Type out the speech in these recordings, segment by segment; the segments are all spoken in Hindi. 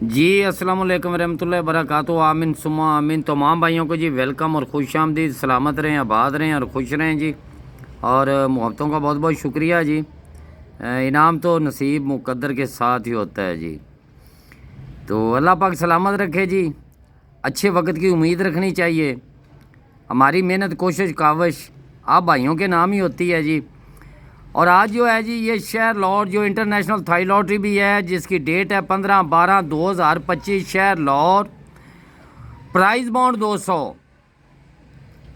जी अस्सलाम वालेकुम रहमतुल्लाहि वबरकातुहू। आमीन सुम्मा आमीन। तमाम भाइयों को जी वेलकम और खुश आमदीद। सलामत रहें, आबाद रहें और खुश रहें जी। और मोहब्बतों का बहुत बहुत शुक्रिया जी। इनाम तो नसीब मुकद्दर के साथ ही होता है जी। तो अल्लाह पाक सलामत रखे जी। अच्छे वक्त की उम्मीद रखनी चाहिए। हमारी मेहनत कोशिश काविश आप भाइयों के नाम ही होती है जी। और आज जो है जी ये शहर लाहौर जो इंटरनेशनल थाई लॉटरी भी है, जिसकी डेट है 15/12/2025। शहर लाहौर, प्राइस बॉन्ड 200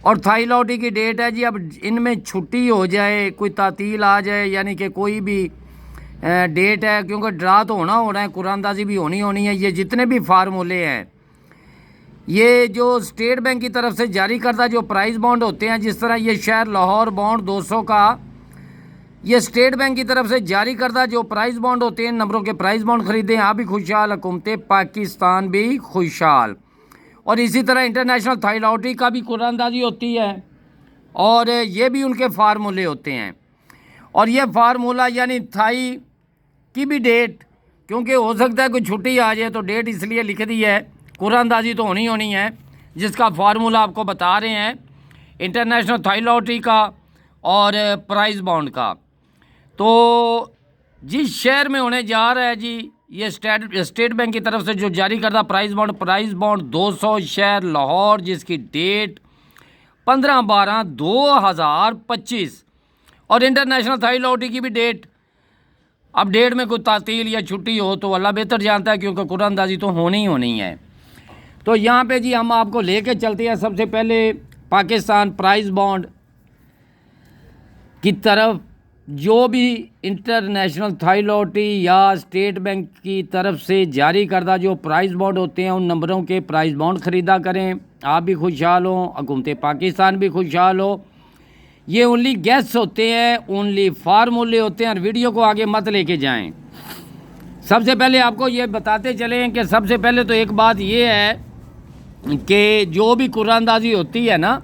और थाई लॉटरी की डेट है जी। अब इनमें छुट्टी हो जाए, कोई तातील आ जाए, यानी कि कोई भी डेट है, क्योंकि ड्रा तो होना है, कुरानदाजी भी होनी है। ये जितने भी फार्मूले हैं, ये जो स्टेट बैंक की तरफ से जारी करता जो प्राइस बॉन्ड होते हैं, जिस तरह ये शहर लाहौर बॉन्ड 200 का ये स्टेट बैंक की तरफ से जारी करदा जो प्राइस बॉन्ड होते हैं, नंबरों के प्राइस बॉन्ड खरीदें, आप भी खुशहाल, हुकूमत पाकिस्तान भी खुशहाल। और इसी तरह इंटरनेशनल थाई लॉटरी का भी कुरानदाजी होती है और ये भी उनके फार्मूले होते हैं। और ये फार्मूला यानी थाई की भी डेट, क्योंकि हो सकता है कोई छुट्टी आ जाए तो डेट इसलिए लिख दी है, कुरानदाजी तो होनी है, जिसका फार्मूला आपको बता रहे हैं इंटरनेशनल थाई लॉटरी का और प्राइस बॉन्ड का। तो जिस शहर में होने जा रहा है जी ये स्टेट बैंक की तरफ से जो जारी करता प्राइस बॉन्ड 200, शहर लाहौर, जिसकी डेट 15/12/2025 और इंटरनेशनल थाई लॉटरी की भी डेट। अब डेट में कोई तातील या छुट्टी हो तो अल्लाह बेहतर जानता है, क्योंकि कुरानदाजी तो होनी है। तो यहाँ पे जी हम आपको लेके चलते हैं सबसे पहले पाकिस्तान प्राइस बॉन्ड की तरफ। जो भी इंटरनेशनल थाई लॉटरी या स्टेट बैंक की तरफ से जारी करदा जो प्राइस बॉन्ड होते हैं, उन नंबरों के प्राइस बॉन्ड ख़रीदा करें, आप भी खुशहाल हो, हुकूमत पाकिस्तान भी खुशहाल हो। ये ओनली गैस होते हैं, ओनली फार्मूले होते हैं, और वीडियो को आगे मत लेके जाएं। सबसे पहले आपको ये बताते चलें कि सबसे पहले तो एक बात ये है कि जो भी कुरानदाजी होती है ना,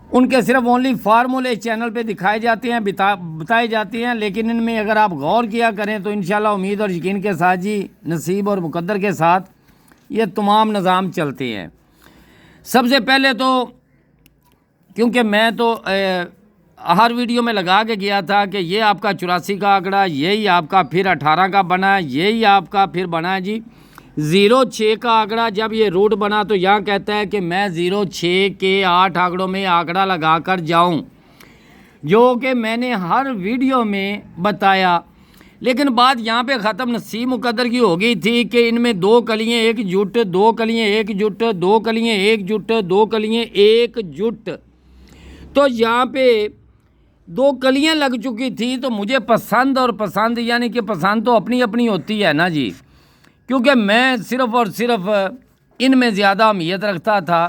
उनके सिर्फ ओनली फार्मूले चैनल पे दिखाए जाते हैं, बताए जाते हैं, लेकिन इनमें अगर आप गौर किया करें तो इंशाल्लाह उम्मीद और यकीन के साथ जी नसीब और मुकद्दर के साथ ये तमाम निज़ाम चलते हैं। सबसे पहले तो क्योंकि मैं तो हर वीडियो में लगा के गया था कि ये आपका 84 का आंकड़ा, यही आपका फिर 18 का बना है, यही आपका फिर बना है जी 06 का आंकड़ा। जब ये रूट बना तो यहाँ कहता है कि मैं 06 के 8 आंकड़ों में आंकड़ा लगा कर जाऊँ, जो कि मैंने हर वीडियो में बताया। लेकिन बात यहाँ पे ख़त्म नसीब मुकद्दर की हो गई थी कि इनमें 2 कलियाँ एक जुट, 2 कलियाँ एक जुट, 2 कलियाँ एक जुट, 2 कलियाँ एक जुट। तो यहाँ पे 2 कलियाँ लग चुकी थी। तो मुझे पसंद और पसंद यानी कि पसंद तो अपनी अपनी होती है ना जी, क्योंकि मैं सिर्फ़ और सिर्फ इनमें ज़्यादा अहमियत रखता था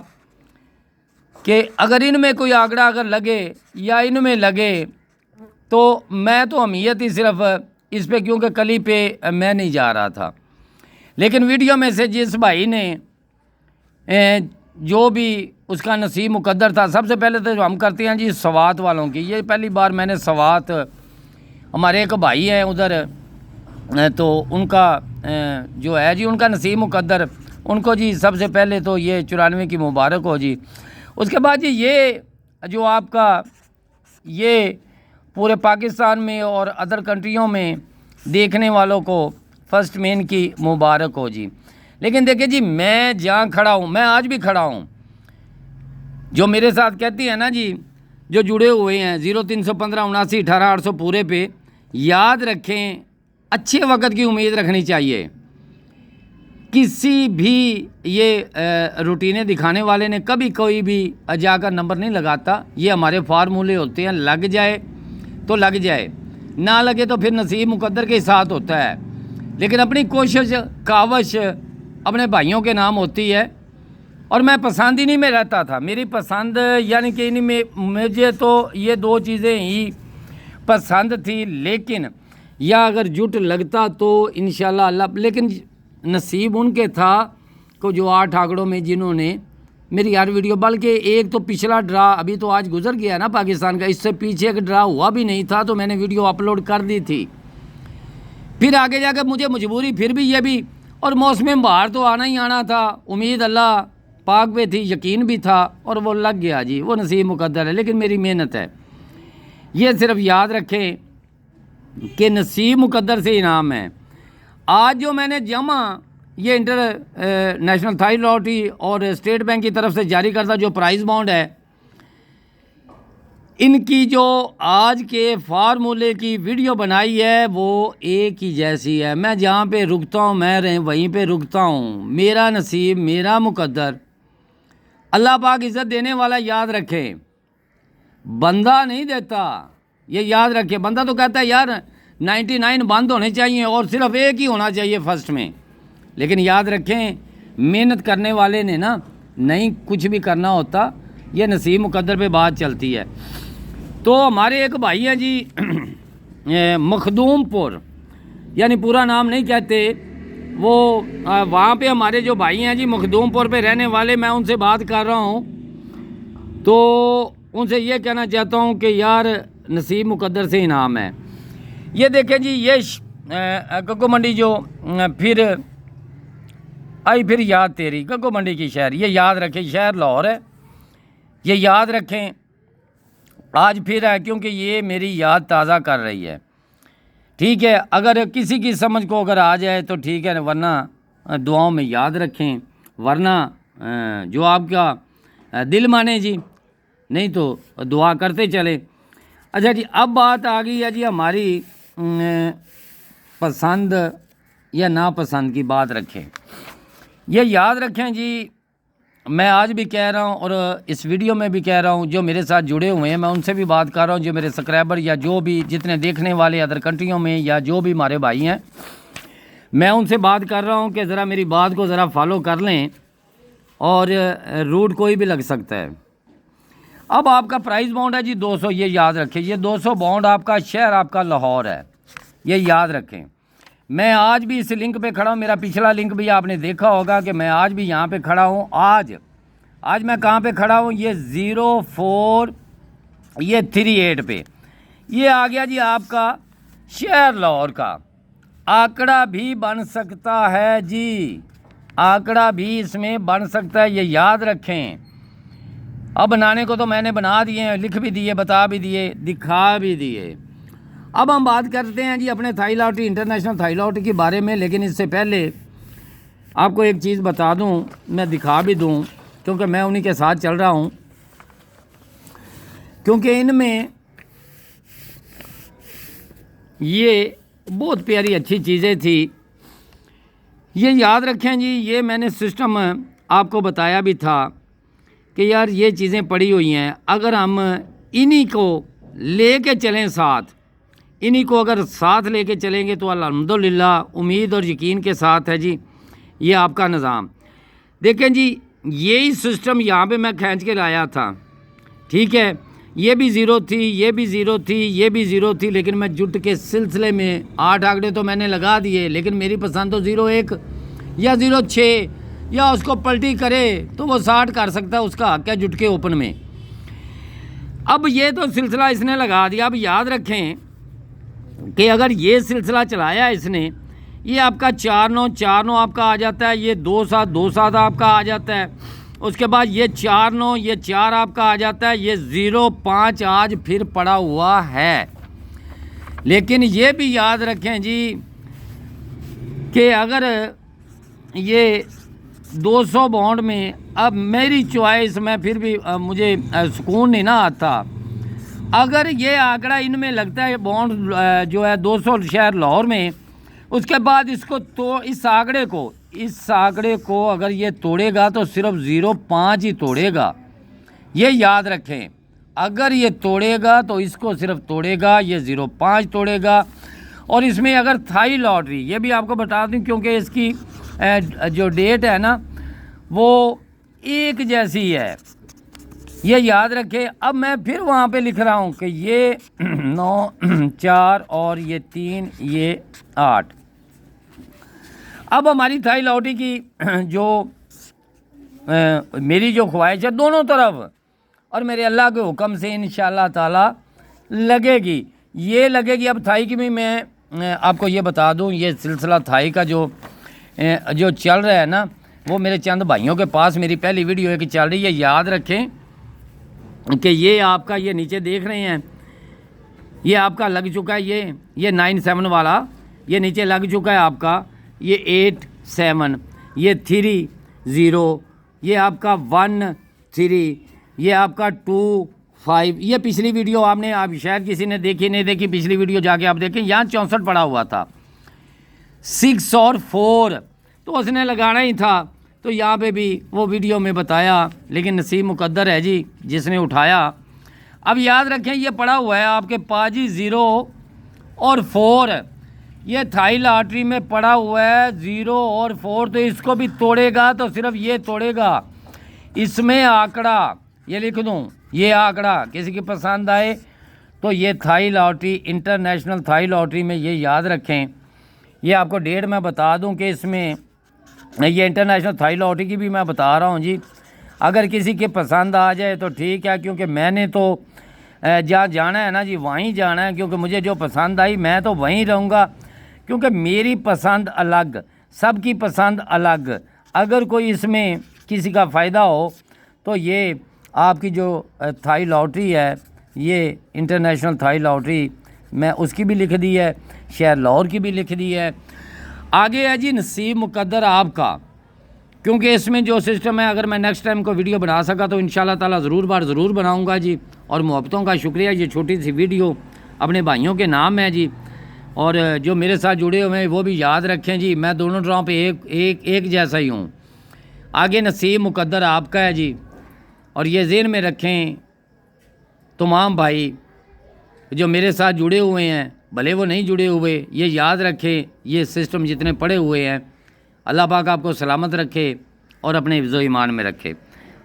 कि अगर इनमें कोई आंकड़ा अगर लगे या इनमें लगे तो मैं तो अहमियत ही सिर्फ इस पे, क्योंकि कली पे मैं नहीं जा रहा था। लेकिन वीडियो में से जिस भाई ने जो भी उसका नसीब मुकद्दर था, सबसे पहले तो हम करते हैं जी सवात वालों की। ये पहली बार मैंने सवात, हमारे एक भाई हैं उधर, तो उनका जो है जी उनका नसीब मुकद्दर, उनको जी सबसे पहले तो ये 94 की मुबारक हो जी। उसके बाद जी ये जो आपका ये पूरे पाकिस्तान में और अदर कंट्रियों में देखने वालों को फर्स्ट मेन की मुबारक हो जी। लेकिन देखिए जी मैं जहाँ खड़ा हूँ, मैं आज भी खड़ा हूँ, जो मेरे साथ कहती है ना जी, जो जुड़े हुए हैं 0315 79 18 800 पूरे पे, याद रखें अच्छे वक्त की उम्मीद रखनी चाहिए। किसी भी ये रूटीनें दिखाने वाले ने कभी कोई भी जाकर नंबर नहीं लगाता। ये हमारे फार्मूले होते हैं, लग जाए तो लग जाए, ना लगे तो फिर नसीब मुकद्दर के साथ होता है। लेकिन अपनी कोशिश कावश अपने भाइयों के नाम होती है। और मैं पसंद ही नहीं में रहता था, मेरी पसंद यानी कि इनमें मुझे तो ये 2 चीज़ें ही पसंद थी। लेकिन या अगर जुट लगता तो इंशाल्लाह अल्लाह, लेकिन नसीब उनके था को जो 8 आंकड़ों में जिन्होंने मेरी हर वीडियो, बल्कि एक तो पिछला ड्रा अभी तो आज गुजर गया ना पाकिस्तान का, इससे पीछे एक ड्रा हुआ भी नहीं था तो मैंने वीडियो अपलोड कर दी थी। फिर आगे जाकर मुझे मजबूरी फिर भी ये भी और मौसम बहार तो आना ही आना था, उम्मीद अल्लाह पाक पे थी, यकीन भी था और वो लग गया जी, वो नसीब मुकद्दर है। लेकिन मेरी मेहनत है, ये सिर्फ याद रखें कि नसीब मुकद्दर से इनाम है। आज जो मैंने जमा ये इंटर नेशनल थाई लॉटरी और स्टेट बैंक की तरफ से जारी करता जो प्राइज़ बॉन्ड है, इनकी जो आज के फार्मूले की वीडियो बनाई है वो एक ही जैसी है। मैं जहाँ पे रुकता हूँ मैं वहीं पे रुकता हूँ। मेरा नसीब, मेरा मुकद्दर, अल्लाह पाक इज़्ज़त देने वाला, याद रखें, बंदा नहीं देता, ये याद रखें। बंदा तो कहता है यार 99 बंद होने चाहिए और सिर्फ एक ही होना चाहिए फर्स्ट में, लेकिन याद रखें मेहनत करने वाले ने ना नहीं कुछ भी करना होता, ये नसीब मुकद्दर पे बात चलती है। तो हमारे एक भाई हैं जी मखदूमपुर, यानी पूरा नाम नहीं कहते, वो वहाँ पे हमारे जो भाई हैं जी मखदूमपुर पे रहने वाले, मैं उनसे बात कर रहा हूँ। तो उनसे ये कहना चाहता हूँ कि यार नसीब मुकद्दर से इनाम है। ये देखें जी, ये गग्गो मंडी जो फिर आई फिर याद तेरी, गग्गो मंडी की शहर, ये याद रखें, शहर लाहौर है, ये याद रखें। आज फिर है क्योंकि ये मेरी याद ताज़ा कर रही है, ठीक है। अगर किसी की समझ को अगर आ जाए तो ठीक है, वरना दुआओं में याद रखें, वरना जो आपका दिल माने जी, नहीं तो दुआ करते चले। अच्छा जी, अब बात आ गई है जी हमारी पसंद या नापसंद की बात रखें। ये याद रखें जी, मैं आज भी कह रहा हूँ और इस वीडियो में भी कह रहा हूँ, जो मेरे साथ जुड़े हुए हैं मैं उनसे भी बात कर रहा हूँ, जो मेरे सब्सक्राइबर या जो भी जितने देखने वाले अदर कंट्रियों में या जो भी हमारे भाई हैं, मैं उनसे बात कर रहा हूँ कि ज़रा मेरी बात को ज़रा फॉलो कर लें, और रूट कोई भी लग सकता है। अब आपका प्राइस बॉन्ड है जी 200, ये याद रखें, ये 200 बॉन्ड आपका, शहर आपका लाहौर है, ये याद रखें। मैं आज भी इस लिंक पे खड़ा हूँ, मेरा पिछला लिंक भी आपने देखा होगा कि मैं आज भी यहाँ पे खड़ा हूँ। आज मैं कहाँ पे खड़ा हूँ, ये 04 ये 38 पे, ये आ गया जी आपका शहर लाहौर का। आंकड़ा भी बन सकता है जी, आंकड़ा भी इसमें बन सकता है, ये याद रखें। अब बनाने को तो मैंने बना दिए, लिख भी दिए, बता भी दिए, दिखा भी दिए। अब हम बात करते हैं जी अपने Thai lottery, international Thai lottery के बारे में। लेकिन इससे पहले आपको एक चीज़ बता दूं, मैं दिखा भी दूं, क्योंकि मैं उन्हीं के साथ चल रहा हूं, क्योंकि इनमें ये बहुत प्यारी अच्छी चीज़ें थी। ये याद रखें जी, ये मैंने सिस्टम आपको बताया भी था कि यार ये चीज़ें पड़ी हुई हैं, अगर हम इन्हीं को ले कर चलें साथ, इन्हीं को अगर साथ लेके चलेंगे तो अल्हम्दुलिल्लाह उम्मीद और यकीन के साथ है जी ये आपका निज़ाम। देखें जी, यही सिस्टम यहाँ पे मैं खींच के लाया था, ठीक है। ये भी ज़ीरो थी, ये भी ज़ीरो थी, ये भी ज़ीरो थी, लेकिन मैं जुट के सिलसिले में 8 आंकड़े तो मैंने लगा दिए। लेकिन मेरी पसंद तो 01 या 06 या उसको पलटी करे तो वो 60 कर सकता है, उसका हक है जुट के ओपन में। अब ये तो सिलसिला इसने लगा दिया। अब याद रखें कि अगर ये सिलसिला चलाया इसने, ये आपका 4949 आपका आ जाता है, ये 2727 आपका आ जाता है, उसके बाद ये 49 ये 4 आपका आ जाता है, ये 05 आज फिर पड़ा हुआ है। लेकिन ये भी याद रखें जी कि अगर ये 200 बॉन्ड में, अब मेरी चॉइस में फिर भी मुझे सुकून नहीं ना आता, अगर ये आंकड़ा इनमें लगता है बॉन्ड जो है 200 शहर लाहौर में, उसके बाद इसको तो इस आंकड़े को अगर ये तोड़ेगा तो सिर्फ 05 ही तोड़ेगा, ये याद रखें। अगर ये तोड़ेगा तो इसको सिर्फ तोड़ेगा, ये 05 तोड़ेगा। और इसमें अगर थाई लॉटरी, ये भी आपको बता दूं क्योंकि इसकी जो डेट है ना वो एक जैसी है, ये याद रखें। अब मैं फिर वहाँ पे लिख रहा हूँ कि ये 9 4 और ये 3 ये 8। अब हमारी थाई लॉटरी की जो मेरी जो ख्वाहिश है दोनों तरफ, और मेरे अल्लाह के हुक्म से इंशाअल्लाह ताला लगेगी, ये लगेगी। अब थाई की भी मैं आपको ये बता दूं, ये सिलसिला थाई का जो जो चल रहा है ना, वो मेरे चंद भाइयों के पास मेरी पहली वीडियो एक चल रही है। याद रखें कि ये आपका, ये नीचे देख रहे हैं, ये आपका लग चुका है, ये 97 वाला, ये नीचे लग चुका है आपका, ये 87, ये 30, ये आपका 13, ये आपका 25। ये पिछली वीडियो आपने, आप शायद किसी ने देखी नहीं देखी, पिछली वीडियो जाके आप देखें, यहाँ 64 पड़ा हुआ था, 6 और 4, तो उसने लगाना ही था। तो यहाँ पे भी वो वीडियो में बताया, लेकिन नसीब मुकद्दर है जी जिसने उठाया। अब याद रखें ये पड़ा हुआ है आपके पास जी 0 और 4, ये थाई लॉटरी में पड़ा हुआ है 0 और 4, तो इसको भी तोड़ेगा तो सिर्फ ये तोड़ेगा। इसमें आंकड़ा ये लिख दूं, ये आंकड़ा किसी की पसंद आए तो ये Thai lottery, international Thai lottery में ये याद रखें। ये आपको डेट मैं बता दूं कि इसमें ये इंटरनेशनल थाई लॉटरी की भी मैं बता रहा हूं जी। अगर किसी के पसंद आ जाए तो ठीक है, क्योंकि मैंने तो जहाँ जाना है ना जी वहीं जाना है, क्योंकि मुझे जो पसंद आई मैं तो वहीं रहूँगा, क्योंकि मेरी पसंद अलग, सबकी पसंद अलग। अगर कोई इसमें किसी का फ़ायदा हो तो ये आपकी जो थाई लॉटरी है, ये इंटरनेशनल थाई लॉटरी, मैं उसकी भी लिख दी है, शहर लाहौर की भी लिख दी है। आगे है जी नसीब मुकद्दर आपका, क्योंकि इसमें जो सिस्टम है, अगर मैं नेक्स्ट टाइम को वीडियो बना सका तो इंशाल्लाह ताला ज़रूर बनाऊंगा जी। और मोहब्बतों का शुक्रिया, ये छोटी सी वीडियो अपने भाइयों के नाम है जी। और जो मेरे साथ जुड़े हुए हैं वो भी याद रखें जी, मैं दोनों ड्रॉ पे एक जैसा ही हूँ। आगे नसीब मुकद्दर आपका है जी। और ये ज़हन में रखें तमाम भाई जो मेरे साथ जुड़े हुए हैं, भले वो नहीं जुड़े हुए, ये याद रखें, ये सिस्टम जितने पड़े हुए हैं, अल्लाह पाक आपको सलामत रखे और अपने हिफ्ज़-ओ-ईमान में रखे।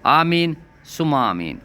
आमीन सुमा आमीन।